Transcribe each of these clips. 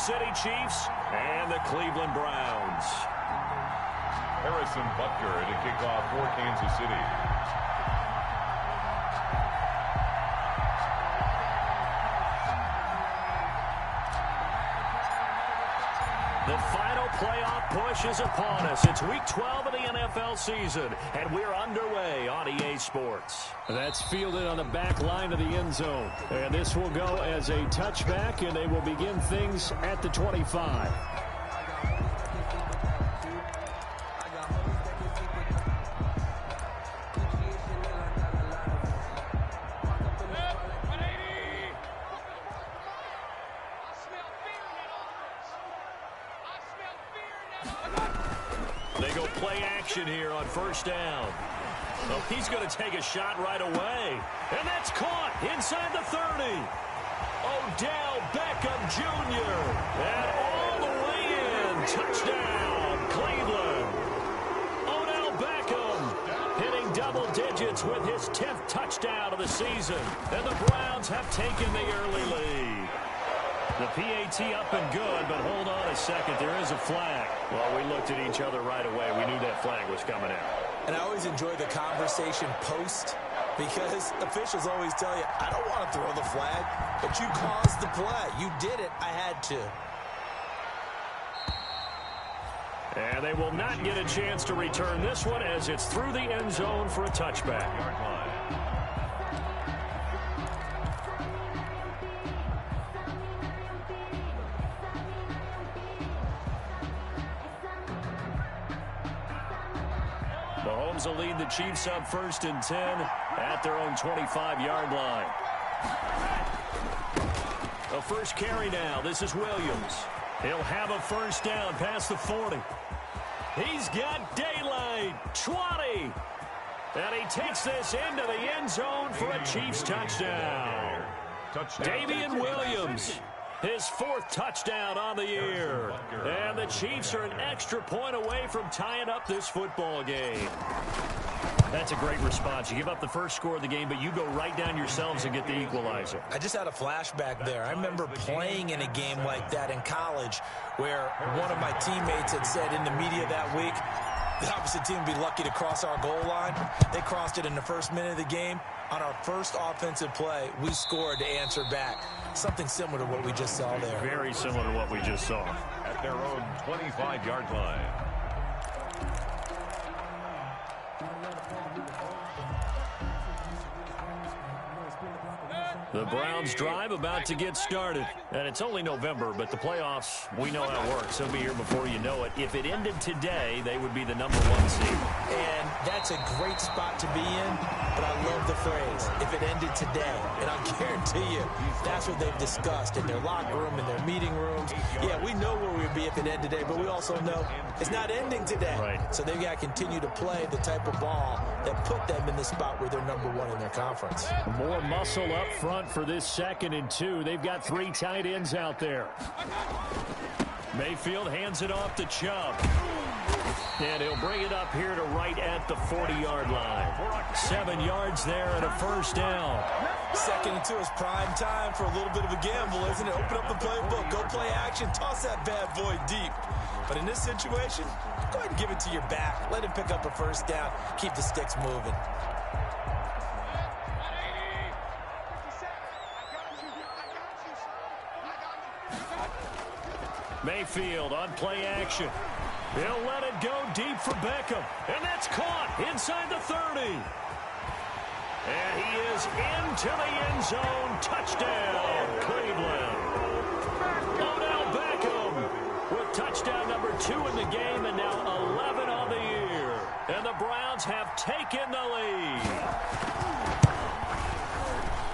City Chiefs and the Cleveland Browns. Harrison Butker to kick off for Kansas City. The final playoff push is upon us. It's Week 12 of the NFL season, and we're underway on EA Sports. That's fielded on the back line of the end zone. And this will go as a touchback, and they will begin things at the 25. They go play action here on first down. Oh, he's going to take a shot right away. And that's caught inside the 30. Odell Beckham Jr. And all the way in. Touchdown, Cleveland. Odell Beckham hitting double digits with his 10th touchdown of the season. And the Browns have taken the early lead. The PAT up and good, but hold on a second. There is a flag. Well, we looked at each other right away. We knew that flag was coming out. And I always enjoy the conversation post because officials always tell you, I don't want to throw the flag, but you caused the play. You did it. I had to. And they will not get a chance to return this one as it's through the end zone for a touchback. Mahomes will lead the Chiefs up 1st and 10 at their own 25-yard line. A first carry now. This is Williams. He'll have a first down past the 40. He's got daylight. 20. And he takes this into the end zone for a Chiefs touchdown. Damian Williams. His 4th touchdown on the year. And the Chiefs are an extra point away from tying up this football game. That's a great response. You give up the first score of the game, but you go right down yourselves and get the equalizer. I just had a flashback there. I remember playing in a game like that in college where one of my teammates had said in the media that week, the opposite team would be lucky to cross our goal line. They crossed it in the first minute of the game. On our first offensive play, we scored to answer back. Something similar to what we just saw there. Very similar to what we just saw. At their own 25-yard line. The Browns drive about to get started. And it's only November, but the playoffs, we know how it works. They'll be here before you know it. If it ended today, they would be the #1 seed. And that's a great spot to be in, but I love the phrase, if it ended today. And I'll guarantee you, that's what they've discussed in their locker room, in their meeting rooms. Yeah, we know where we'd be if it ended today, but we also know it's not ending today. Right. So they've got to continue to play the type of ball that put them in the spot where they're #1 in their conference. More muscle up front for this 2nd and 2. They've got 3 tight ends out there. Mayfield hands it off to Chubb. And he'll bring it up here to right at the 40-yard line. 7 yards there and a first down. 2nd and 2 is prime time for a little bit of a gamble, isn't it? Open up the playbook, go play action, toss that bad boy deep. But in this situation, go ahead and give it to your back. Let him pick up a first down. Keep the sticks moving. Mayfield on play action. He'll let it go deep for Beckham. And that's caught inside the 30. And he is into the end zone. Touchdown, Cleveland. Odell Beckham with touchdown #2 in the game and now 11 on the year. And the Browns have taken the lead.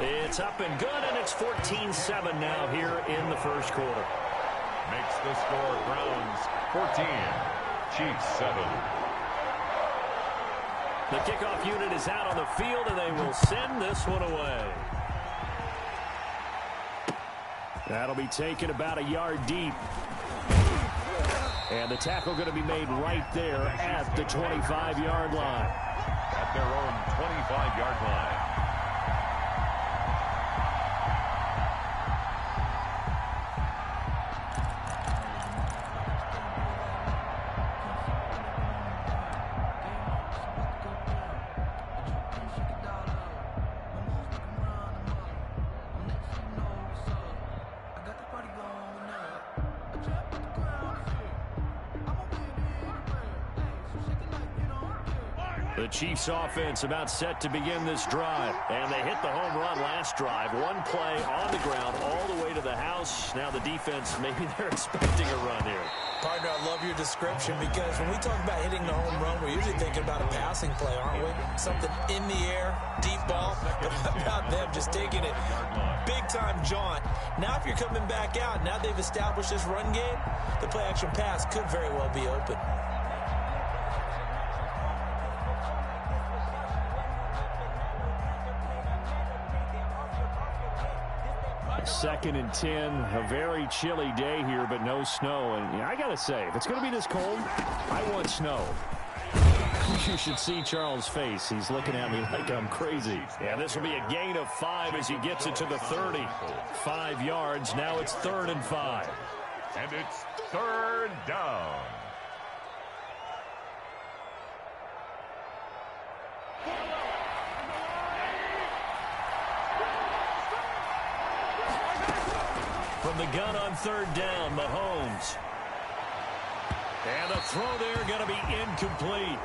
It's up and good, and it's 14-7 now here in the first quarter. Makes the score Browns 14, Chiefs 7. The kickoff unit is out on the field, and they will send this one away. That'll be taken about a yard deep. And the tackle going to be made right there at the 25-yard line. At their own 25-yard line. The Chiefs offense about set to begin this drive. And they hit the home run last drive. One play on the ground all the way to the house. Now the defense, maybe they're expecting a run here. Partner, I love your description because when we talk about hitting the home run, we're usually thinking about a passing play, aren't we? Something in the air, deep ball. But how about them just taking it big-time jaunt? Now if you're coming back out, now they've established this run game, the play-action pass could very well be open. Second and 10, a very chilly day here, but no snow. And I got to say, if it's going to be this cold, I want snow. You should see Charles' face. He's looking at me like I'm crazy. Yeah, this will be a gain of 5 as he gets it to the 30. 5 yards. Now it's 3rd and 5. And it's 3rd down. From the gun on 3rd down, Mahomes. And the throw there going to be incomplete.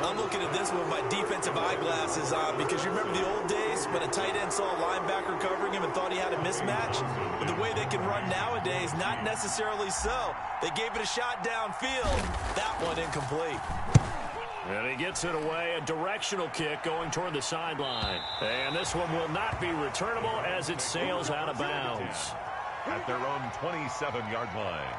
I'm looking at this with my defensive eyeglasses on because you remember the old days when a tight end saw a linebacker covering him and thought he had a mismatch? But the way they can run nowadays, not necessarily so. They gave it a shot downfield. That one incomplete. And he gets it away, a directional kick going toward the sideline. And this one will not be returnable as it sails out of bounds. At their own 27-yard line.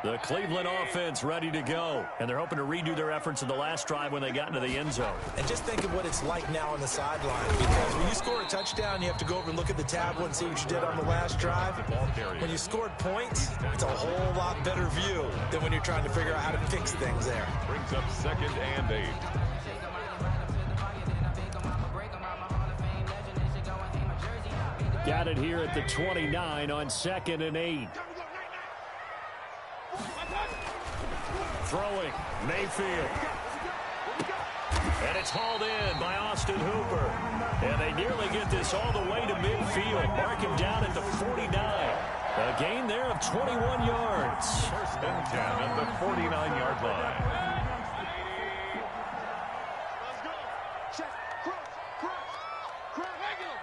The Cleveland offense ready to go. And they're hoping to redo their efforts in the last drive when they got into the end zone. And just think of what it's like now on the sideline. Because when you score a touchdown, you have to go over and look at the tablet and see what you did on the last drive. When you scored points, it's a whole lot better view than when you're trying to figure out how to fix things there. Brings up 2nd and 8. Got it here at the 29 on 2nd and 8. Throwing, Mayfield. And it's hauled in by Austin Hooper. And they nearly get this all the way to midfield. Mark him down at the 49. A gain there of 21 yards. 1st and 10 at the 49-yard line. Let's go. Check, cross. Regular.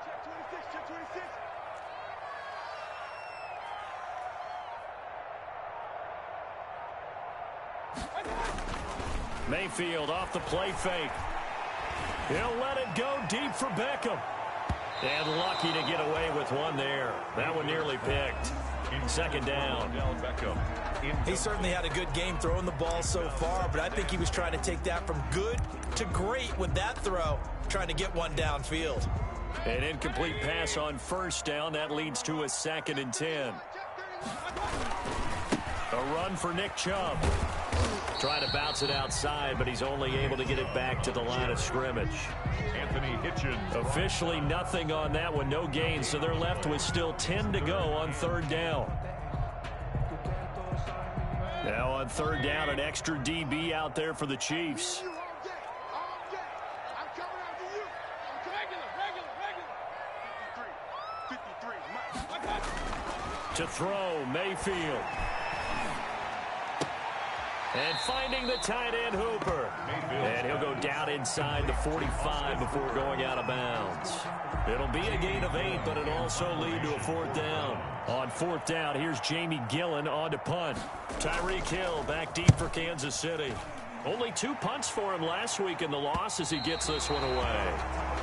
Check 26. Mayfield off the play fake. He'll let it go deep for Beckham. And lucky to get away with one there. That one nearly picked. 2nd down. He certainly had a good game throwing the ball so far, but I think he was trying to take that from good to great with that throw, trying to get one downfield. An incomplete pass on 1st down. That leads to a 2nd and 10. A run for Nick Chubb. Trying to bounce it outside, but he's only able to get it back to the line of scrimmage. Anthony Hitchens. Officially nothing on that one, no gain, so they're left with still 10 to go on 3rd down. Now on 3rd down, an extra DB out there for the Chiefs. To throw, Mayfield. And finding the tight end, Hooper. And he'll go down inside the 45 before going out of bounds. It'll be a gain of 8, but it'll also lead to a 4th down. On 4th down, here's Jamie Gillen on to punt. Tyreek Hill back deep for Kansas City. Only 2 punts for him last week in the loss as he gets this one away.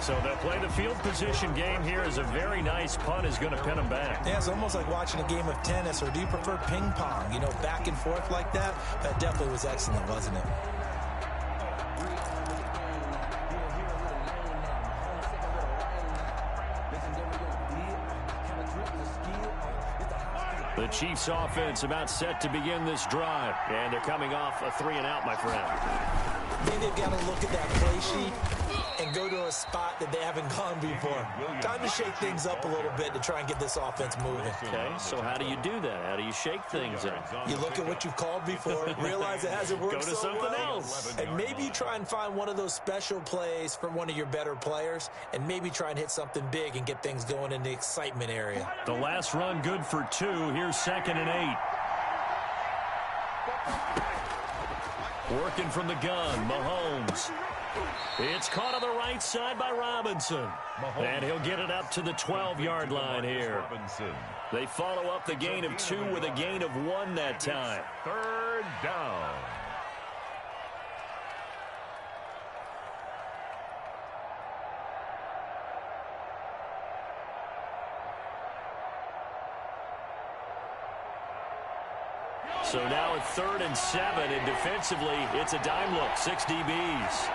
So they'll play the field position game here as a very nice punt is going to pin him back. Yeah, it's almost like watching a game of tennis, or do you prefer ping pong? You know, back and forth like that? That definitely was excellent, wasn't it? The Chiefs offense about set to begin this drive. And they're coming off a 3-and-out, my friend. I think they've got to look at that play sheet and go to a spot that they haven't gone before. Time to shake things up a little bit to try and get this offense moving. Okay, so how do you do that? How do you shake things up? You look at what you've called before, realize it hasn't worked Go to so something well, else. and maybe you try and find one of those special plays from one of your better players, and maybe try and hit something big and get things going in the excitement area. The last run good for 2. Here's 2nd and 8. Working from the gun, Mahomes. It's caught on the right side by Robinson. And he'll get it up to the 12-yard line here. They follow up the gain of 2 with a gain of 1 that time. 3rd down. So now at 3rd and 7, and defensively, it's a dime look, 6 DBs.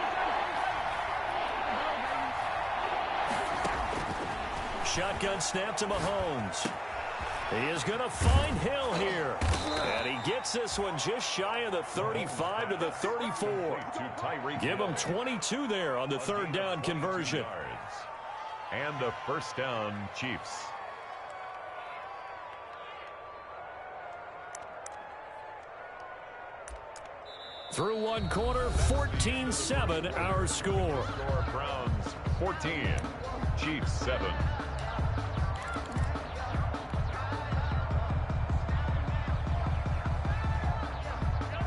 Shotgun snap to Mahomes. He is going to find Hill here. And he gets this one just shy of the 35 to the 34. Give him 22 there on the 3rd down conversion. And the 1st down, Chiefs. Through 1 quarter, 14-7 our score. Browns 14, Chiefs 7.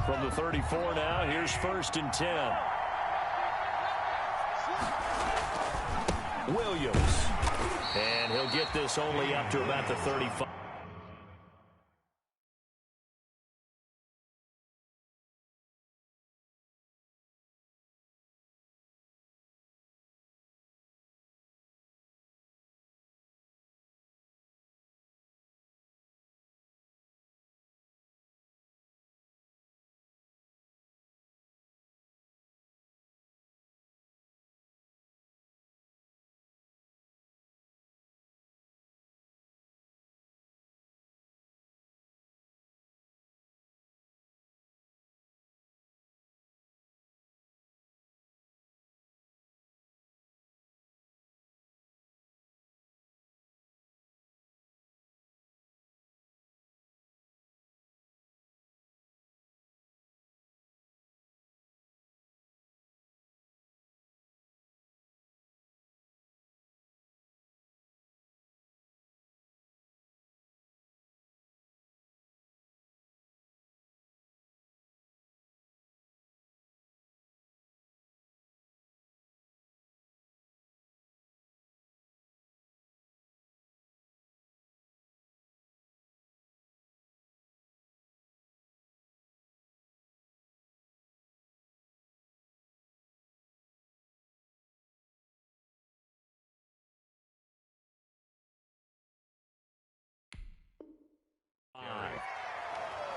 From the 34 now, here's 1st and 10. Williams. And he'll get this only up to about the 35.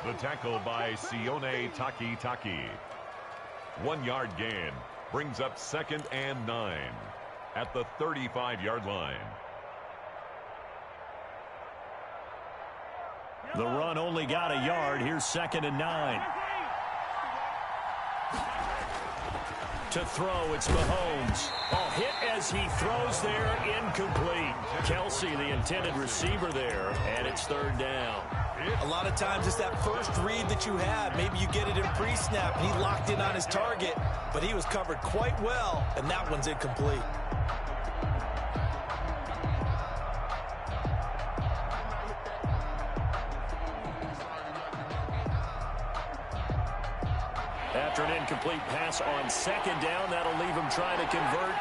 The tackle by Sione Taki. 1 yard gain brings up 2nd and 9 at the 35-yard line. The run only got a yard. Here's 2nd and 9. To throw, it's Mahomes. Oh, hit as he throws there, incomplete. Kelsey, the intended receiver there, and it's 3rd down. A lot of times it's that first read that you have. Maybe you get it in pre-snap, and he locked in on his target, but he was covered quite well, and that one's incomplete. After an incomplete pass on 2nd down, that'll leave him trying to convert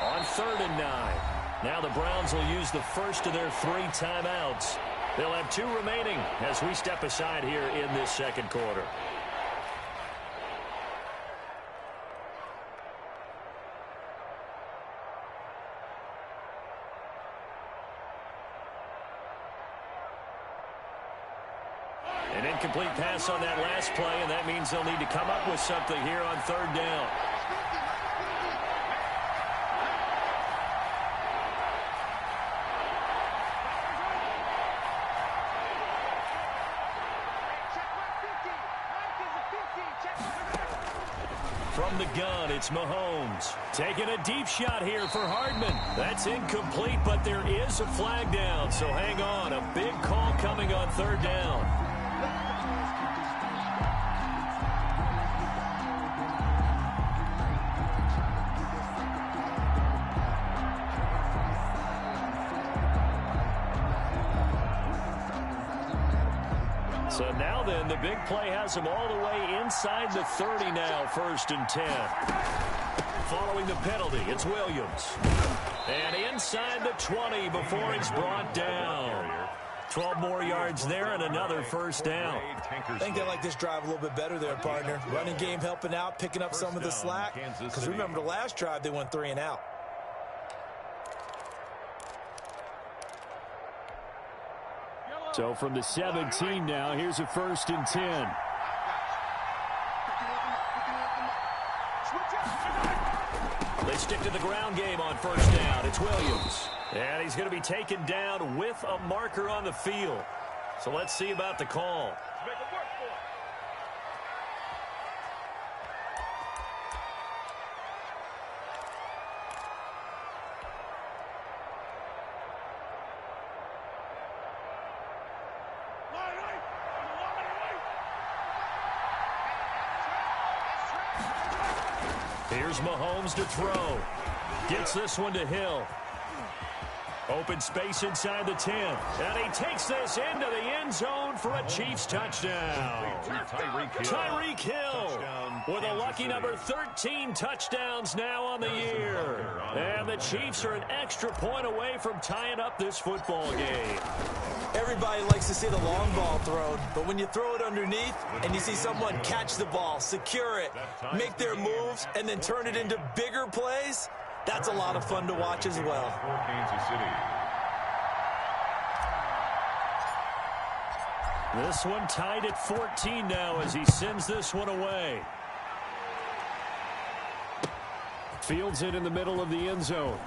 on 3rd and 9. Now the Browns will use the first of their 3 timeouts. They'll have 2 remaining as we step aside here in this 2nd quarter. An incomplete pass on that last play, and that means they'll need to come up with something here on 3rd down. From From the gun, it's Mahomes. Taking a deep shot here for Hardman. That's incomplete, but there is a flag down, so hang on. A big call coming on third down. So now then, the big play has him all the way inside the 30 now, 1st and 10. Following the penalty, it's Williams. And inside the 20 before it's brought down. 12 more yards there and another 1st down. I think they like this drive a little bit better there, partner. Running game helping out, picking up some of the slack. Because remember the last drive, they went 3 and out. So from the 17 now, here's a 1st and 10. They stick to the ground game on 1st down. It's Williams. And he's going to be taken down with a marker on the field. So let's see about the call. Here's Mahomes to throw. Gets this one to Hill. Open space inside the 10. And he takes this into the end zone for a Chiefs touchdown. Tyreek Hill with a lucky number 13 touchdowns now on the year. And the Chiefs are an extra point away from tying up this football game. Everybody likes to see the long ball thrown, but when you throw it underneath and you see someone catch the ball, secure it, make their moves, and then turn it into bigger plays, that's a lot of fun to watch as well. This one tied at 14 now as he sends this one away. Fields it in the middle of the end zone.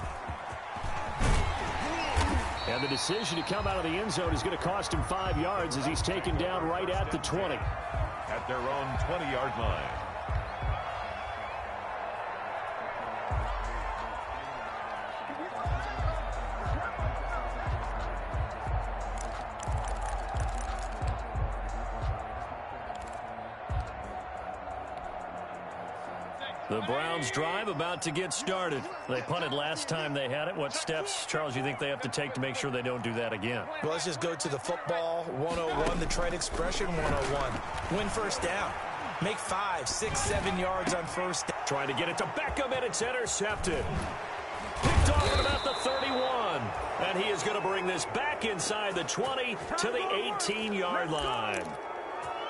And the decision to come out of the end zone is going to cost him 5 yards as he's taken down right at the 20. At their own 20-yard line. The Browns drive about to get started. They punted last time they had it. What steps, Charles, do you think they have to take to make sure they don't do that again? Well, let's just go to the football 101, the trade expression 101. Win 1st down. Make 5, 6, 7 yards on 1st down. Trying to get it to Beckham, and it's intercepted. Picked off at about the 31. And he is going to bring this back inside the 20 to the 18-yard line.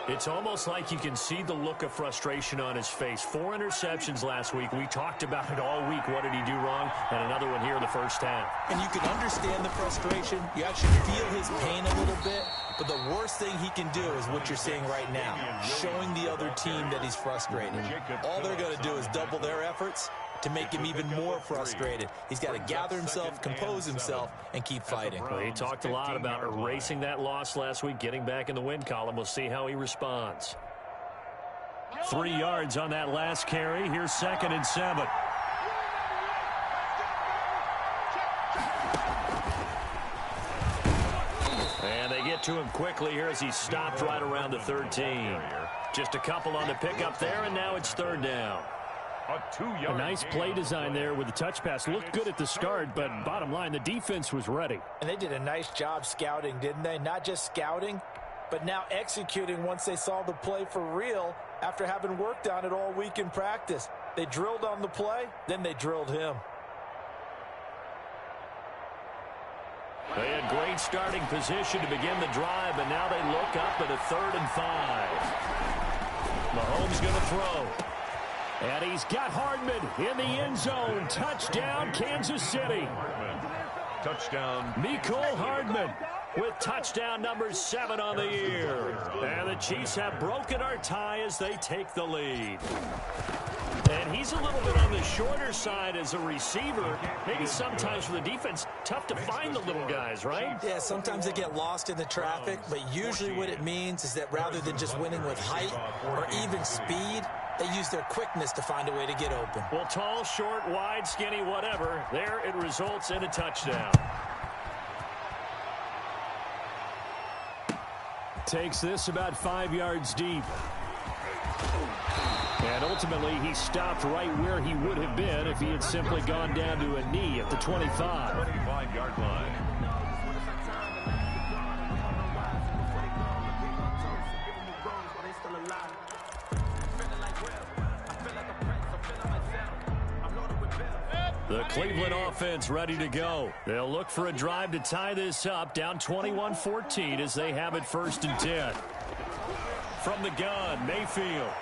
It's almost like you can see the look of frustration on his face. 4 interceptions last week. We talked about it all week. What did he do wrong? And another one here in the 1st half. And you can understand the frustration. You actually feel his pain a little bit. But the worst thing he can do is what you're seeing right now, showing the other team that he's frustrated. All they're going to do is double their efforts to make him even more frustrated. He's got to gather himself, compose himself, and keep fighting. Well, he talked a lot about erasing that loss last week, getting back in the win column. We'll see how he responds. 3 yards on that last carry. Here's 2nd and 7. And they get to him quickly here as he stopped right around the 13. Just a couple on the pickup there, and now it's 3rd down. A nice play design there with the touch pass. Looked good at the start, but bottom line, the defense was ready. And they did a nice job scouting, didn't they? Not just scouting, but now executing once they saw the play for real after having worked on it all week in practice. They drilled on the play, then they drilled him. They had great starting position to begin the drive, but now they look up at a 3rd and 5. Mahomes going to throw. And he's got Hardman in the end zone. Touchdown, Kansas City. Touchdown. Mecole Hardman with touchdown number 7 on the year. And the Chiefs have broken our tie as they take the lead. And he's a little bit on the shorter side as a receiver. Maybe sometimes for the defense, tough to find the little guys, right? Yeah, sometimes they get lost in the traffic, but usually what it means is that rather than just winning with height or even speed, They use their quickness to find a way to get open. Well, tall, short, wide, skinny, whatever. There it results in a touchdown. Takes this about 5 yards deep. And ultimately, he stopped right where he would have been if he had simply gone down to a knee at the 25. 25-yard line. The Cleveland offense ready to go. They'll look for a drive to tie this up, down 21-14 as they have it 1st and 10. From the gun, Mayfield.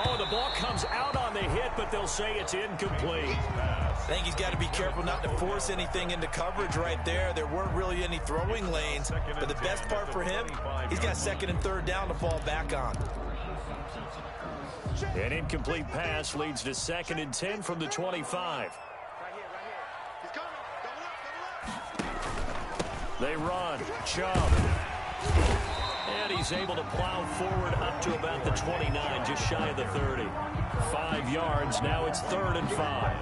Oh, the ball comes out on the hit, but they'll say it's incomplete. I think he's got to be careful not to force anything into coverage right there. There weren't really any throwing lanes, but the best part for him, he's got 2nd and 3rd down to fall back on. An incomplete pass leads to 2nd and 10 from the 25. They run. Chubb. And he's able to plow forward up to about the 29, just shy of the 30. 5 yards. Now it's 3rd and 5.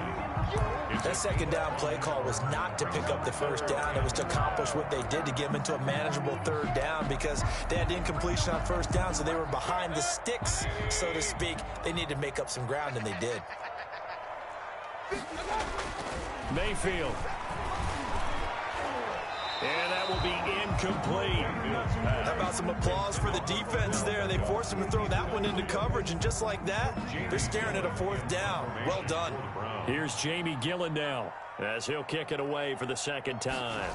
That 2nd down play call was not to pick up the 1st down. It was to accomplish what they did to get them into a manageable 3rd down because they had incompletion on 1st down, so they were behind the sticks, so to speak. They needed to make up some ground, and they did. Mayfield. And that will be incomplete. How about some applause for the defense there? They forced him to throw that one into coverage, and just like that, they're staring at a 4th down. Well done. Here's Jamie Gillen now as he'll kick it away for the 2nd time.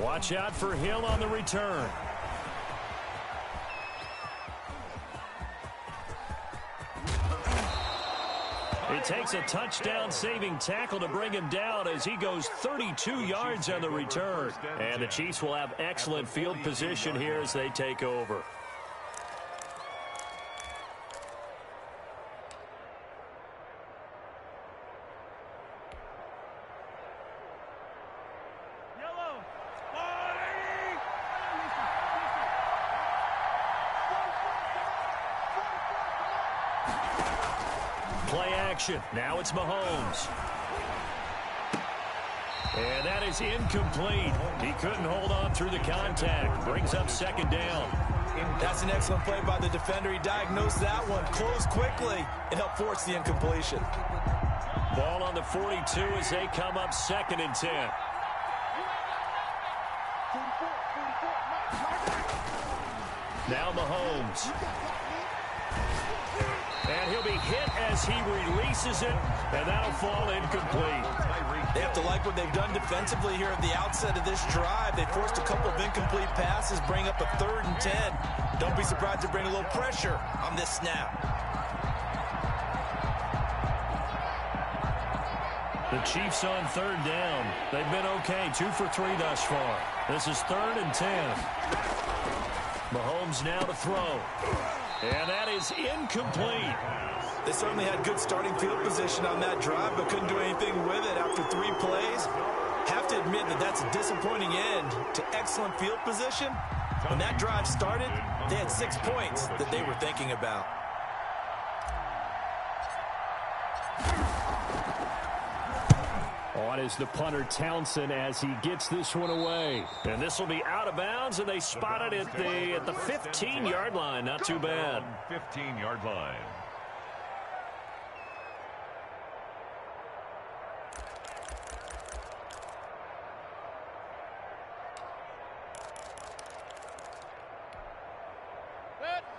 Watch out for Hill on the return. It takes a touchdown-saving tackle to bring him down as he goes 32 yards on the return. And the Chiefs will have excellent field position here as they take over. Play action. Now it's Mahomes. And that is incomplete. He couldn't hold on through the contact. Brings up 2nd down. That's an excellent play by the defender. He diagnosed that one, closed quickly, and helped force the incompletion. Ball on the 42 as they come up 2nd and 10. Now Mahomes. And he'll be hit as he releases it, and that'll fall incomplete. They have to like what they've done defensively here at the outset of this drive. They forced a couple of incomplete passes, bring up a 3rd and 10. Don't be surprised to bring a little pressure on this snap. The Chiefs on 3rd down. They've been okay, 2 for 3 thus far. This is 3rd and 10. Mahomes now to throw. And that is incomplete. They certainly had good starting field position on that drive, but couldn't do anything with it after 3 plays. Have to admit that that's a disappointing end to excellent field position. When that drive started, they had 6 points that they were thinking about. On is the punter Townsend as he gets this one away. And this will be out of bounds, and they spot it at the 15-yard line. Not too bad. 15-yard line.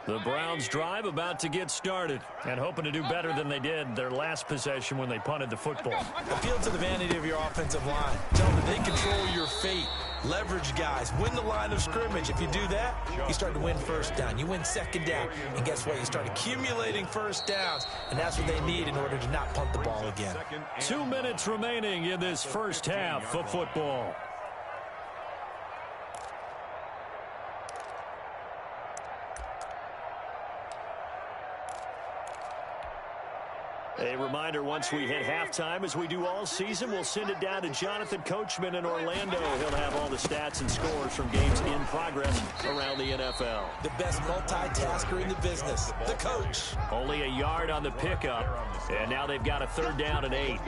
The Browns drive about to get started and hoping to do better than they did their last possession when they punted the football. Appeal to the vanity of your offensive line. Tell them that they control your fate. Leverage guys. Win the line of scrimmage. If you do that, you start to win 1st down. You win 2nd down. And guess what? You start accumulating 1st downs. And that's what they need in order to not punt the ball again. 2 minutes remaining in this 1st half of football. A reminder, once we hit halftime, as we do all season, we'll send it down to Jonathan Coachman in Orlando. He'll have all the stats and scores from games in progress around the NFL. The best multitasker in the business, the coach. Only a yard on the pickup, and now they've got a 3rd down and 8.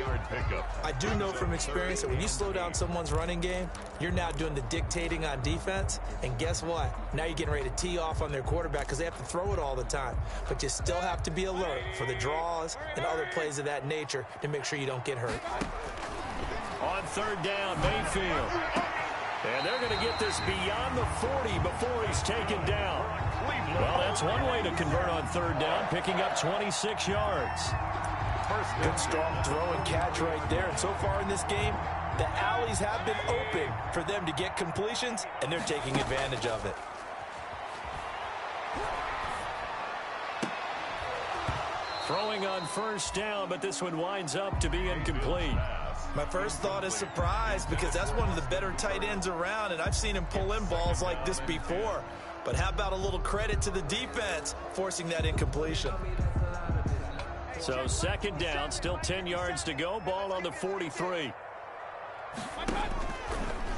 I do know from experience that when you slow down someone's running game, you're now doing the dictating on defense, and guess what? Now you're getting ready to tee off on their quarterback because they have to throw it all the time. But you still have to be alert for the draws and other plays of that nature to make sure you don't get hurt. On 3rd down, Mayfield. And they're going to get this beyond the 40 before he's taken down. Well, that's one way to convert on 3rd down, picking up 26 yards. Good strong throw and catch right there. And so far in this game, the alleys have been open for them to get completions, and they're taking advantage of it. Throwing on 1st down, but this one winds up to be incomplete. My first thought is surprise because that's one of the better tight ends around, and I've seen him pull in balls like this before. But how about a little credit to the defense forcing that incompletion? So 2nd down, still 10 yards to go. Ball on the 43.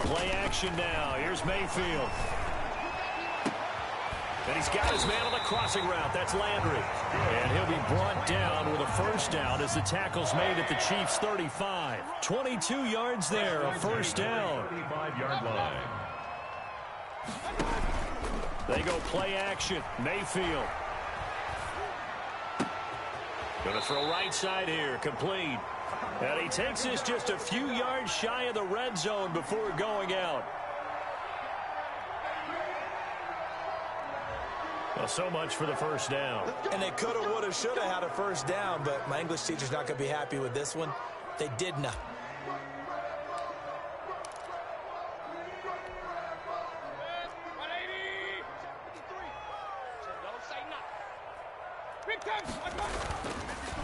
Play action now. Here's Mayfield. And he's got his man on the crossing route. That's Landry. And he'll be brought down with a 1st down as the tackle's made at the Chiefs' 35. 22 yards there, a 1st down. 35-yard line. They go play action. Mayfield. Going to throw right side here. Complete. And he takes this just a few yards shy of the red zone before going out. Well, so much for the 1st down. And they could have, would have, should have had a 1st down, but my English teacher's not going to be happy with this one. They did not.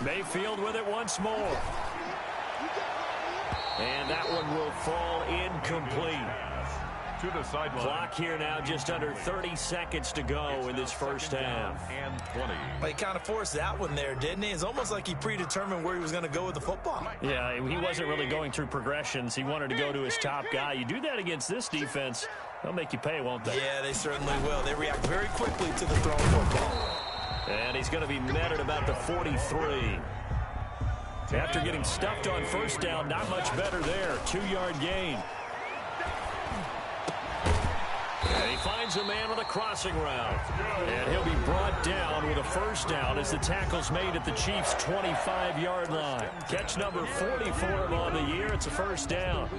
Mayfield with it once more. And that one will fall incomplete. To the sideline. Clock here now, just under 30 seconds to go in this 1st half. And 20. Well, he kind of forced that one there, didn't he? It's almost like he predetermined where he was going to go with the football. Yeah, he wasn't really going through progressions. He wanted to go to his top guy. You do that against this defense, they'll make you pay, won't they? Yeah, they certainly will. They react very quickly to the thrown football. And he's going to be met at about the 43. After getting stuffed on 1st down, not much better there. 2-yard gain. And he finds a man with a crossing route. And he'll be brought down with a 1st down as the tackle's made at the Chiefs' 25-yard line. Catch number 40 for him on the year. It's a 1st down.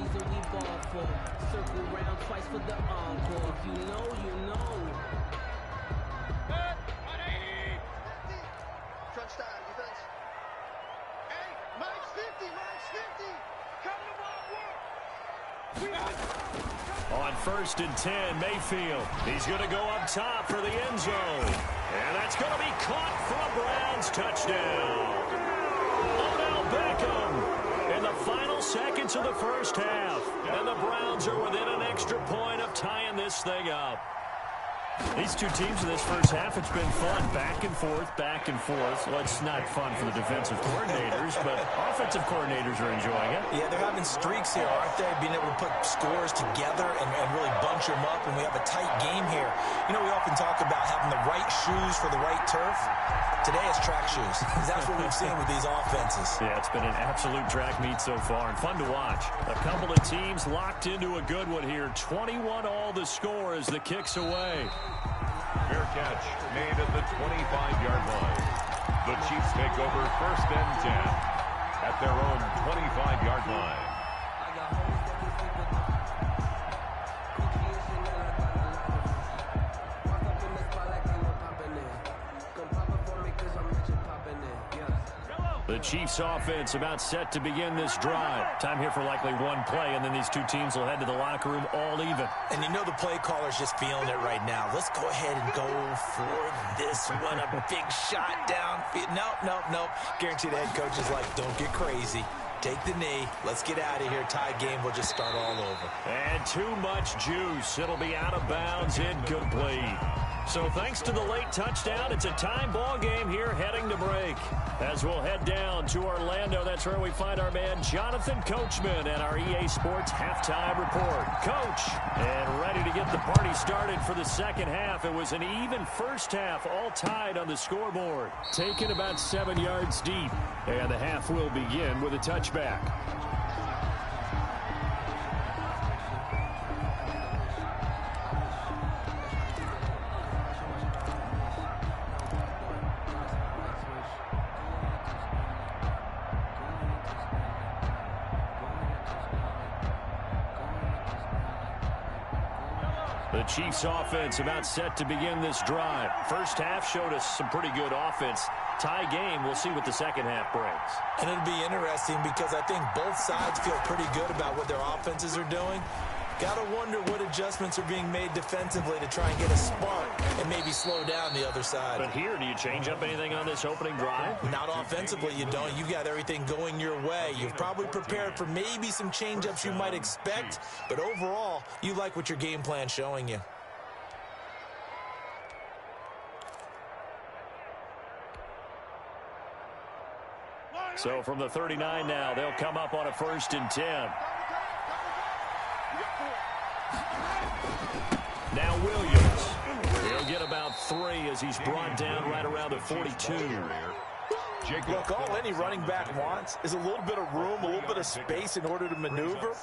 On 1st and 10, Mayfield. He's going to go up top for the end zone. And that's going to be caught for a Browns touchdown. Odell Beckham in the final seconds of the 1st half. And the Browns are within an extra point of tying this thing up. These two teams in this 1st half, it's been fun. Back and forth, back and forth. Well, it's not fun for the defensive coordinators, but offensive coordinators are enjoying it. Yeah, they're having streaks here, aren't they? Being able to put scores together and really bunch them up, and we have a tight game here. You know, we often talk about having the right shoes for the right turf. Today it's track shoes. That's what we've seen with these offenses. Yeah, it's been an absolute track meet so far, and fun to watch. A couple of teams locked into a good one here. 21 all the score as the kick's away. Fair catch made at the 25-yard line. The Chiefs take over 1st and 10 at their own 25-yard line. The Chiefs offense about set to begin this drive. Time here for likely one play, and then these two teams will head to the locker room all even. And you know the play caller's just feeling it right now. Let's go ahead and go for this one. A big shot down. Nope. Guarantee the head coach is like, don't get crazy. Take the knee. Let's get out of here. Tie game. We'll just start all over. And too much juice. It'll be out of bounds, incomplete. So thanks to the late touchdown, it's a tie ball game here heading to break. As we'll head down to Orlando, that's where we find our man Jonathan Coachman and our EA Sports halftime report. Coach, and ready to get the party started for the second half. It was an even first half, all tied on the scoreboard. Taken about 7 yards deep, and the half will begin with a touchback. The Chiefs offense about set to begin this drive. First half showed us some pretty good offense. Tie game, we'll see what the second half brings. And it'll be interesting because I think both sides feel pretty good about what their offenses are doing. Got to wonder what adjustments are being made defensively to try and get a spark and maybe slow down the other side. But here, do you change up anything on this opening drive? Not offensively, you don't. You've got everything going your way. You've probably prepared for maybe some change-ups you might expect, but overall, you like what your game plan's showing you. So from the 39 now, they'll come up on a 1st and 10. Now Williams. He'll get about 3 as he's brought down right around the 42. Look, all any running back wants is a little bit of room, a little bit of space in order to maneuver.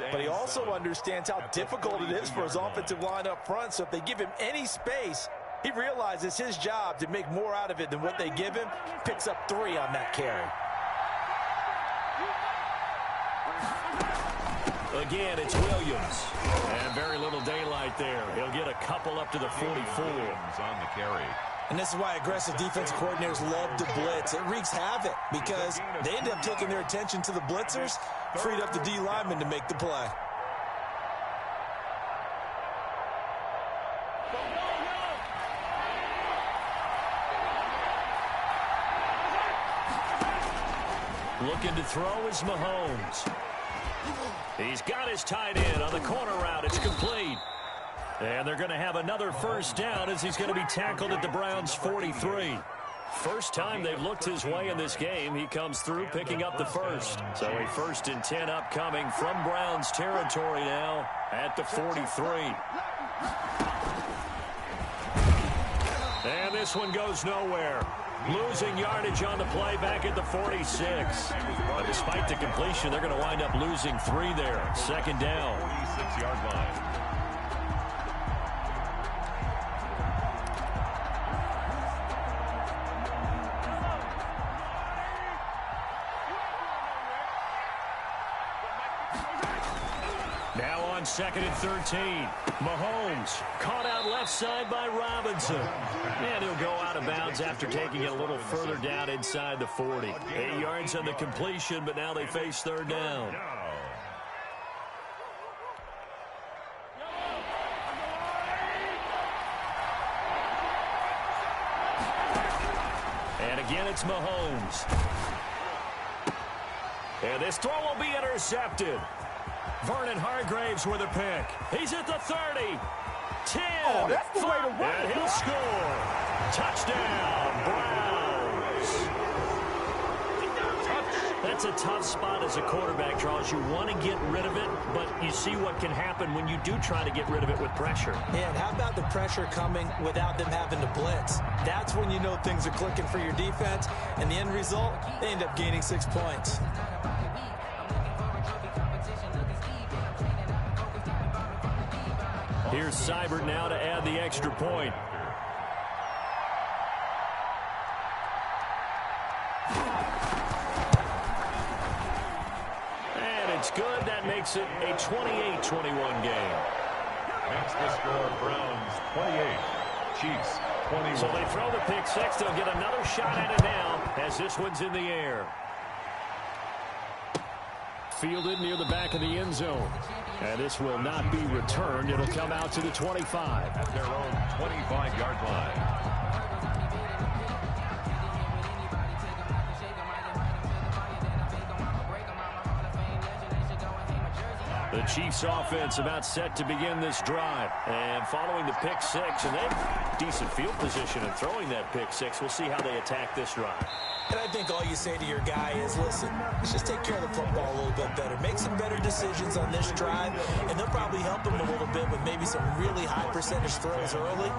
But he also understands how difficult it is for his offensive line up front. So if they give him any space, he realizes his job to make more out of it than what they give him. Picks up 3 on that carry. Again, it's Williams. And very little daylight there. He'll get a couple up to the 44. On the carry. And this is why aggressive defensive coordinators love to blitz. It wreaks havoc because they end up taking their attention to the blitzers, freed up the D lineman to make the play. Looking to throw is Mahomes. He's got his tight end on the corner route. It's complete. And they're going to have another first down as he's going to be tackled at the Browns' 43. First time they've looked his way in this game. He comes through picking up the first. So a 1st and 10 upcoming from Browns territory now at the 43. And this one goes nowhere. Losing yardage on the play back at the 46. But despite the completion, they're going to wind up losing 3 there. 2nd down. 46-yard line. Now on 2nd and 13. Mahomes caught out left side by Robinson. And he'll go out of bounds after taking it a little further down inside the 40. 8 yards on the completion, but now they face 3rd down. And again, it's Mahomes. And this throw will be intercepted. Vernon Hargraves with a pick. He's at the 30. 10. Oh, that's the way to run And he'll score. Touchdown, Browns. That's a tough spot as a quarterback, Charles. You want to get rid of it, but you see what can happen when you do try to get rid of it with pressure. Yeah, and how about the pressure coming without them having to blitz? That's when you know things are clicking for your defense. And the end result, they end up gaining 6 points. Here's Seibert now to add the extra point. And it's good. That makes it a 28-21 game. That's the score. Browns 28. Chiefs 21. So they throw the pick 6. They'll get another shot at it now as this one's in the air. Fielded near the back of the end zone. And this will not be returned. It'll come out to the 25. At their own 25-yard line. The Chiefs offense about set to begin this drive. And following the pick 6, and they've decent field position and throwing that pick six. We'll see how they attack this drive. And I think all you say to your guy is, listen, let's just take care of the football a little bit better. Make some better decisions on this drive, and they'll probably help him a little bit with maybe some really high percentage throws early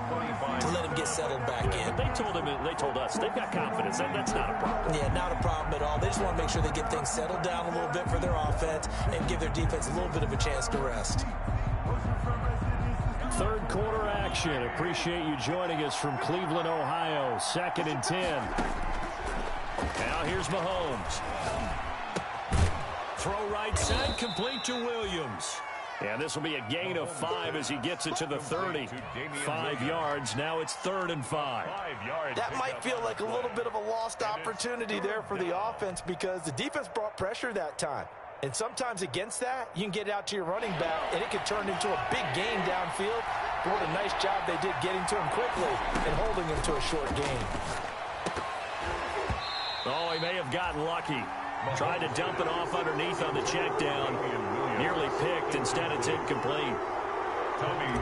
to let him get settled back in. They told us they've got confidence. That's not a problem. Yeah, not a problem at all. They just want to make sure they get things settled down a little bit for their offense and give their defense a little bit of a chance to rest. Third quarter action. Appreciate you joining us from Cleveland, Ohio. 2nd and 10. Now here's Mahomes. Throw right side, complete to Williams. And this will be a gain of 5 as he gets it to the 30. 5 yards. Now it's 3rd and 5. That might feel like a little bit of a lost opportunity there for the offense because the defense brought pressure that time. And sometimes against that, you can get out to your running back, and it could turn into a big gain downfield. But what a nice job they did getting to him quickly and holding him to a short gain. Oh, he may have gotten lucky. Tried to dump it off underneath on the check down. Nearly picked. Instead, it's incomplete.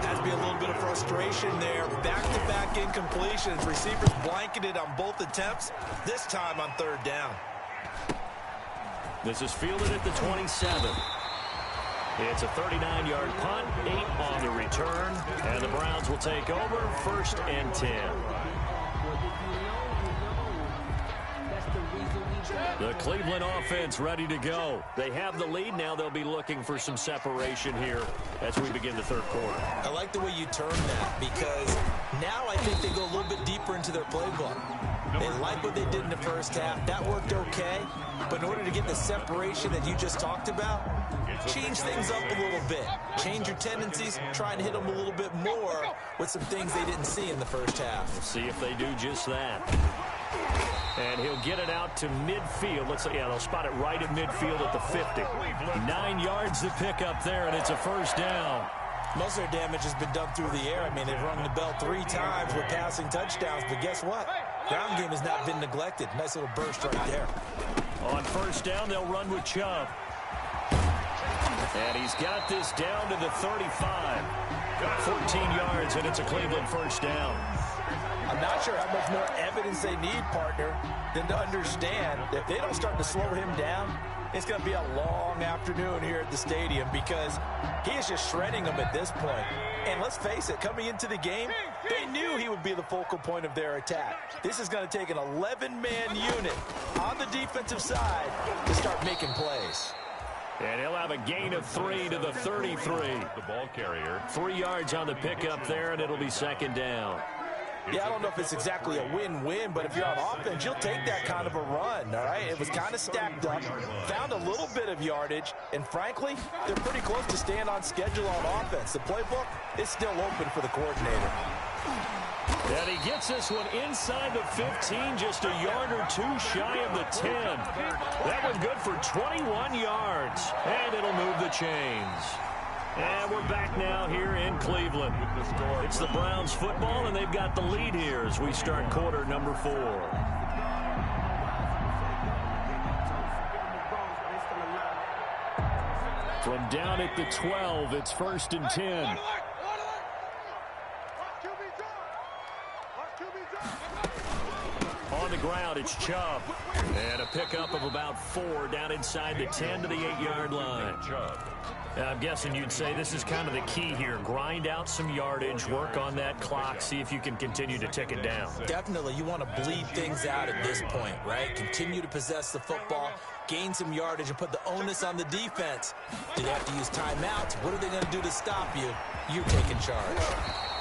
Has to be a little bit of frustration there. Back-to-back incompletions. Receivers blanketed on both attempts, this time on 3rd down. This is fielded at the 27. It's a 39-yard punt, 8 on the return, and the Browns will take over 1st and 10. The Cleveland offense ready to go. They have the lead. Now they'll be looking for some separation here as we begin the 3rd quarter. I like the way you term that because now I think they go a little bit deeper into their playbook. They like what they did in the first half. That worked okay. But in order to get the separation that you just talked about, change things up a little bit. Change your tendencies. Try and hit them a little bit more with some things they didn't see in the first half. We'll see if they do just that. And he'll get it out to midfield. They'll spot it right at midfield at the 50. 9 yards to pick up there, and it's a 1st down. Most of their damage has been done through the air. I mean, they've rung the bell 3 times with passing touchdowns, but guess what? Ground game has not been neglected. Nice little burst right there. On 1st down, they'll run with Chubb. And he's got this down to the 35. 14 yards, and it's a Cleveland 1st down. I'm not sure how much more evidence they need, partner, than to understand that if they don't start to slow him down, it's going to be a long afternoon here at the stadium because he is just shredding them at this point. And let's face it, coming into the game, they knew he would be the focal point of their attack. This is going to take an 11-man unit on the defensive side to start making plays. And he'll have a gain of 3 to the 33. The ball carrier. 3 yards on the pickup there, and it'll be 2nd down. Yeah, I don't know if it's exactly a win-win, but if you're on offense, you'll take that kind of a run, all right? It was kind of stacked up, found a little bit of yardage, and frankly, they're pretty close to staying on schedule on offense. The playbook is still open for the coordinator. And he gets this one inside the 15, just a yard or 2 shy of the 10. That one good for 21 yards, and it'll move the chains. And we're back now here in Cleveland. It's the Browns football, and they've got the lead here as we start quarter number 4. From down at the 12, it's 1st and 10. On the ground, it's Chubb. And a pickup of about 4 down inside the 10 to the 8-yard line. I'm guessing you'd say this is kind of the key here. Grind out some yardage, work on that clock, see if you can continue to tick it down. Definitely, you want to bleed things out at this point, right? Continue to possess the football, gain some yardage, and put the onus on the defense. Do they have to use timeouts? What are they going to do to stop you? You're taking charge.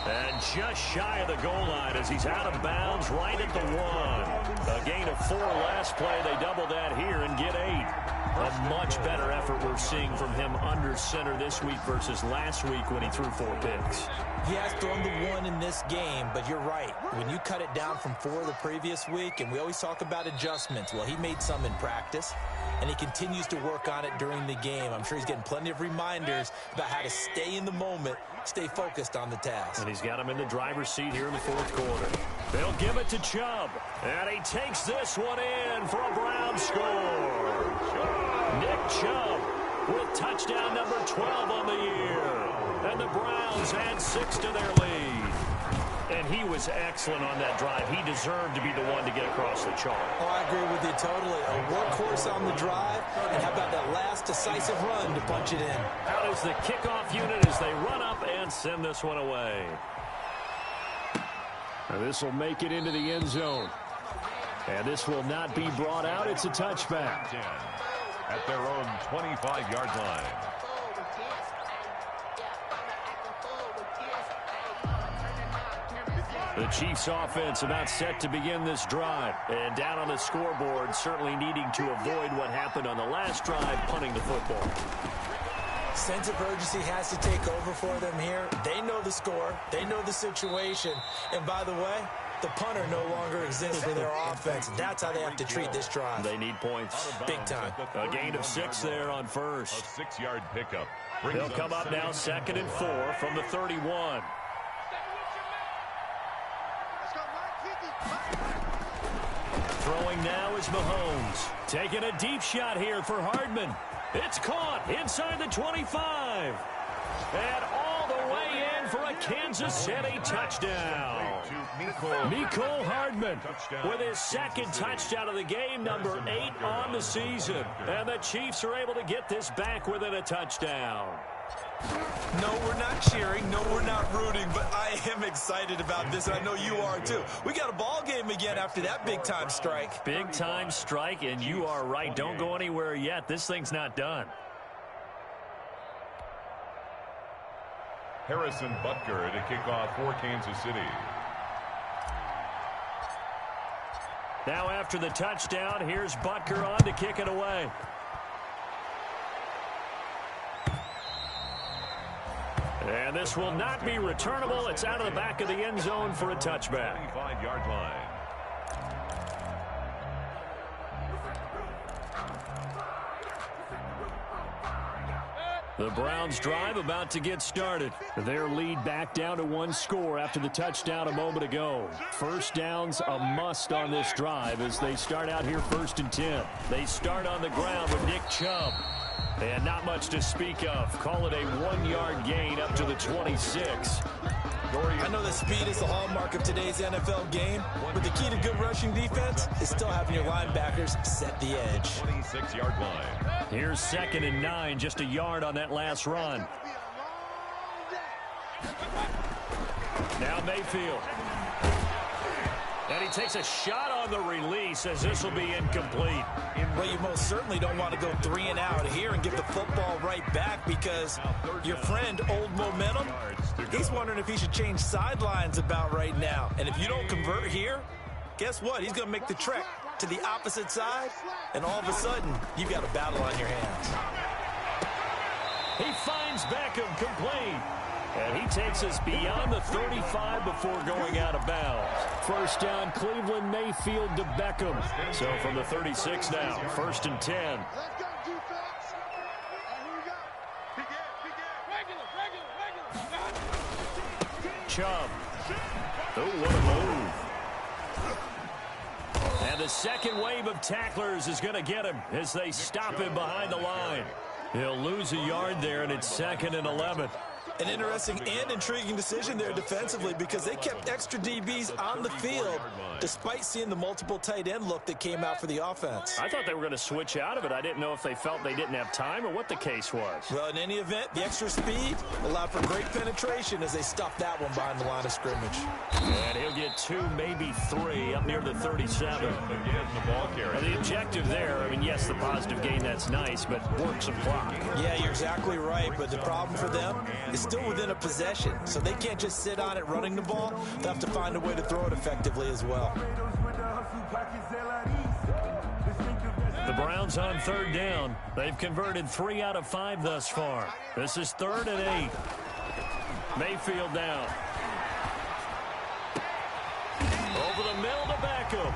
And just shy of the goal line as he's out of bounds right at the 1. A gain of 4 last play. They double that here and get 8. A much better effort we're seeing from him under center this week versus last week when he threw 4 picks. He has thrown the 1 in this game, but you're right. When you cut it down from 4 the previous week, and we always talk about adjustments, well, he made some in practice, and he continues to work on it during the game. I'm sure he's getting plenty of reminders about how to stay in the moment, stay focused on the task. And he's got him in the driver's seat here in the 4th quarter. They'll give it to Chubb, and he takes this one in for a Brown score. Nick Chubb with touchdown number 12 on the year. And the Browns add 6 to their lead. And he was excellent on that drive. He deserved to be the one to get across the chalk. Oh, I agree with you totally. A workhorse on the drive, and how about that last decisive run to punch it in? Out is the kickoff unit as they run up and send this one away. This will make it into the end zone. And this will not be brought out. It's a touchback. 10 at their own 25-yard line. The Chiefs offense about set to begin this drive. And down on the scoreboard, certainly needing to avoid what happened on the last drive, punting the football. Sense of urgency has to take over for them here. They know the score. They know the situation. And by the way, the punter no longer exists for their offense. That's how they have to treat this drive. They need points. Big time. A gain of 6 there on first. A 6-yard pickup. They'll come up now 2nd and 4 from the 31. Throwing now is Mahomes. Taking a deep shot here for Hardman. It's caught inside the 25. And all the way in for a Kansas City touchdown. Mecole Hardman with his second touchdown of the game, number 8 on the season. And the Chiefs are able to get this back within a touchdown. No, we're not cheering. No, we're not rooting. But I am excited about this, and I know you are too. We got a ball game again after that big-time strike. Big-time strike, and you are right. Don't go anywhere yet. This thing's not done. Harrison Butker to kick off for Kansas City. Now after the touchdown, here's Butker on to kick it away. And this will not be returnable. It's out of the back of the end zone for a touchback. 25-yard line. The Browns drive about to get started. Their lead back down to 1 score after the touchdown a moment ago. First down's a must on this drive as they start out here 1st and 10. They start on the ground with Nick Chubb. And not much to speak of. Call it a 1-yard gain up to the 26. I know that speed is the hallmark of today's NFL game, but the key to good rushing defense is still having your linebackers set the edge. 26-yard line. Here's 2nd and 9, just a yard on that last run. Now Mayfield. And he takes a shot on the release as this will be incomplete. Well, you most certainly don't want to go 3 and out here and give the football right back because your friend, Old Momentum, he's wondering if he should change sidelines about right now. And if you don't convert here, guess what? He's going to make the trek to the opposite side, and all of a sudden, you've got a battle on your hands. He finds Beckham complete. And he takes us beyond the 35 before going out of bounds. First down, Cleveland, Mayfield to Beckham. So from the 36 now, 1st and 10. Let's go, defense. And here we go. Begin. Regular. Chubb. Oh, what a move. And the second wave of tacklers is going to get him as they stop him behind the line. He'll lose a yard there, and it's 2nd and 11. An interesting and intriguing decision there defensively because they kept extra DBs on the field despite seeing the multiple tight end look that came out for the offense. I thought they were going to switch out of it. I didn't know if they felt they didn't have time or what the case was. Well, in any event, the extra speed allowed for great penetration as they stuffed that one behind the line of scrimmage. And he'll get 2, maybe 3 up near the 37. Again, the ball carrier. The objective there, I mean, yes, the positive gain, that's nice, but work some clock. Yeah, you're exactly right, but the problem for them is still within a possession, so they can't just sit on it running the ball. They'll have to find a way to throw it effectively as well. The Browns on 3rd down. They've converted 3 out of 5 thus far. This is 3rd and 8. Mayfield down. Over the middle to Beckham.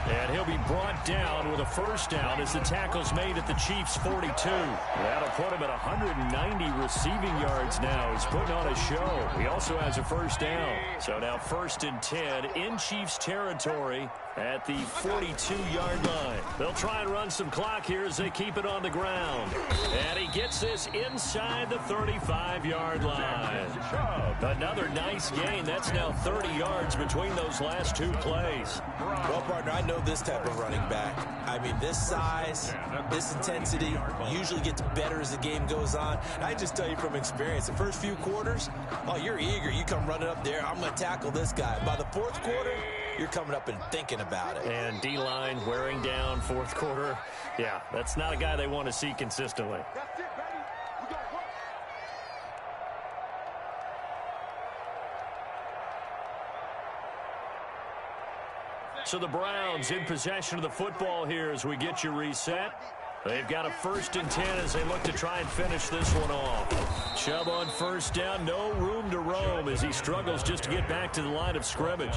And he'll be brought down with a first down as the tackle's made at the Chiefs' 42. That'll put him at 190 receiving yards now. He's putting on a show. He also has a first down. So now 1st and 10 in Chiefs territory at the 42-yard line. They'll try and run some clock here as they keep it on the ground. And he gets this inside the 35-yard line. Another nice gain. That's now 30 yards between those last two plays. Well, partner, I know this type of running back. I mean, this size, this intensity usually gets better as the game goes on. And I just tell you from experience, the first few quarters, oh, you're eager. You come running up there, I'm going to tackle this guy. By the 4th quarter, you're coming up and thinking about it. And D-line wearing down 4th quarter. Yeah, that's not a guy they want to see consistently. That's it, baby. We got work. So the Browns in possession of the football here as we get you reset. They've got a 1st and 10 as they look to try and finish this one off. Chubb on first down, no room to roam as he struggles just to get back to the line of scrimmage.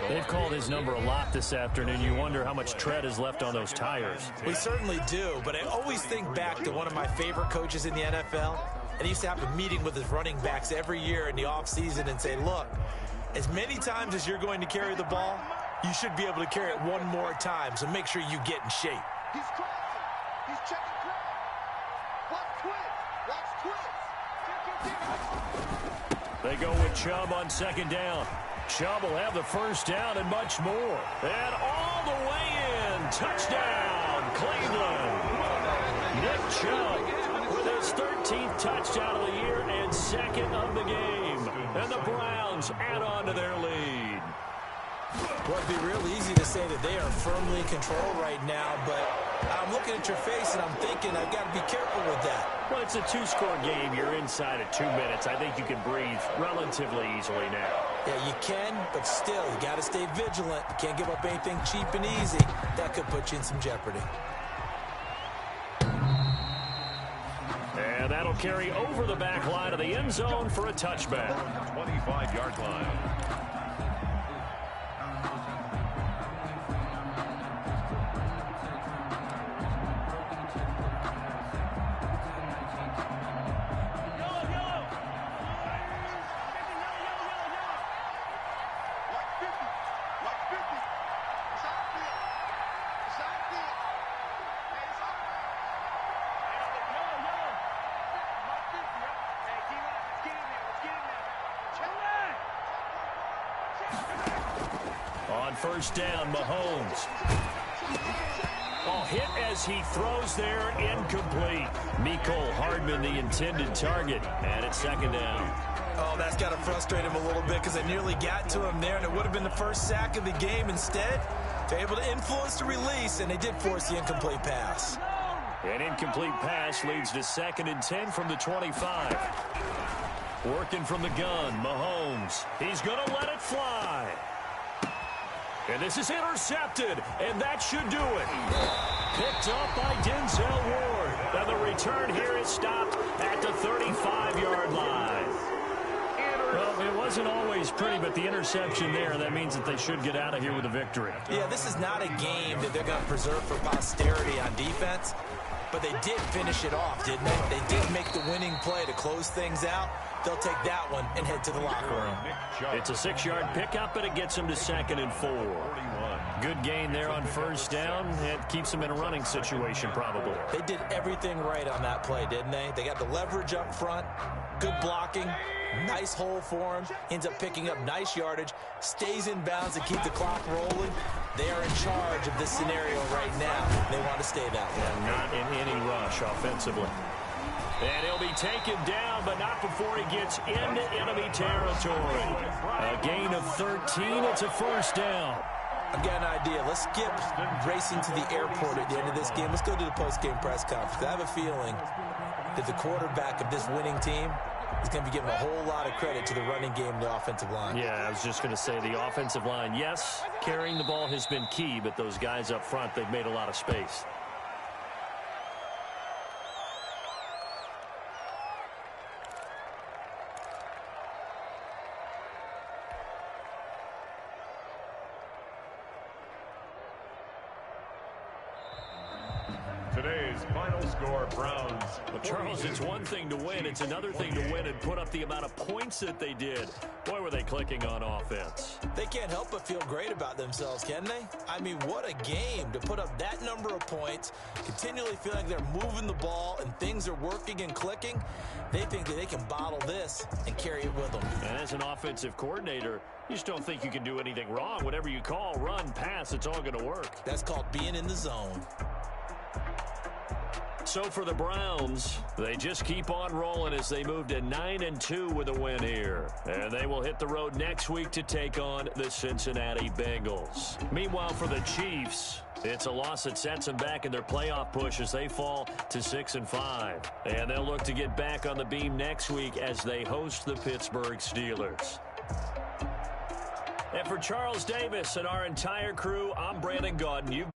They've called his number a lot this afternoon. You wonder how much tread is left on those tires. We certainly do, but I always think back to one of my favorite coaches in the NFL, and he used to have a meeting with his running backs every year in the offseason and say, look, as many times as you're going to carry the ball, you should be able to carry it one more time, so make sure you get in shape. He's crossing. He's checking crowd. Watch twins. They go with Chubb on 2nd down. Chubb will have the first down and much more. And all the way in. Touchdown, Cleveland. Nick Chubb with his 13th touchdown of the year and 2nd of the game. And the Browns add on to their lead. Well, it'd be real easy to say that they are firmly in control right now, but I'm looking at your face and I'm thinking I've got to be careful with that. Well, it's a 2-score game. You're inside at 2 minutes. I think you can breathe relatively easily now. Yeah, you can, but still, you got to stay vigilant. You can't give up anything cheap and easy. That could put you in some jeopardy. And that'll carry over the back line of the end zone for a touchback. 25-yard line. On first down, Mahomes. Hit as he throws there, incomplete. Mecole Hardman, the intended target, and it's 2nd down. Oh, that's got to frustrate him a little bit because I nearly got to him there, and it would have been the first sack of the game. Instead, they're able to influence the release, and they did force the incomplete pass. An incomplete pass leads to 2nd and 10 from the 25. Working from the gun, Mahomes. He's going to let it fly. And this is intercepted, and that should do it. Picked up by Denzel Ward. And the return here is stopped at the 35-yard line. Well, it wasn't always pretty, but the interception there, that means that they should get out of here with a victory. Yeah, this is not a game that they're going to preserve for posterity on defense, but they did finish it off, didn't they? They did make the winning play to close things out. They'll take that one and head to the locker room. It's a 6-yard pickup, and it gets him to 2nd and 4. Good gain there on first down. It keeps them in a running situation, probably. They did everything right on that play, didn't they? They got the leverage up front, good blocking, nice hole for him, ends up picking up nice yardage, stays in bounds to keep the clock rolling. They are in charge of this scenario right now. They want to stay that way. And not in any rush offensively. And he'll be taken down, but not before he gets into enemy territory. A gain of 13. It's a first down. I've got an idea. Let's skip racing to the airport at the end of this game. Let's go to the post-game press conference. I have a feeling that the quarterback of this winning team is going to be giving a whole lot of credit to the running game and the offensive line. Yeah, I was just going to say the offensive line, yes, carrying the ball has been key, but those guys up front, they've made a lot of space. Today's final score, Browns. Well, Charles, it's one thing to win. It's another thing to win and put up the amount of points that they did. Boy, were they clicking on offense. They can't help but feel great about themselves, can they? I mean, what a game to put up that number of points, continually feel like they're moving the ball and things are working and clicking. They think that they can bottle this and carry it with them. And as an offensive coordinator, you just don't think you can do anything wrong. Whatever you call, run, pass, it's all going to work. That's called being in the zone. So for the Browns, they just keep on rolling as they move to 9-2 with a win here. And they will hit the road next week to take on the Cincinnati Bengals. Meanwhile, for the Chiefs, it's a loss that sets them back in their playoff push as they fall to 6-5. And they'll look to get back on the beam next week as they host the Pittsburgh Steelers. And for Charles Davis and our entire crew, I'm Brandon Gaudin.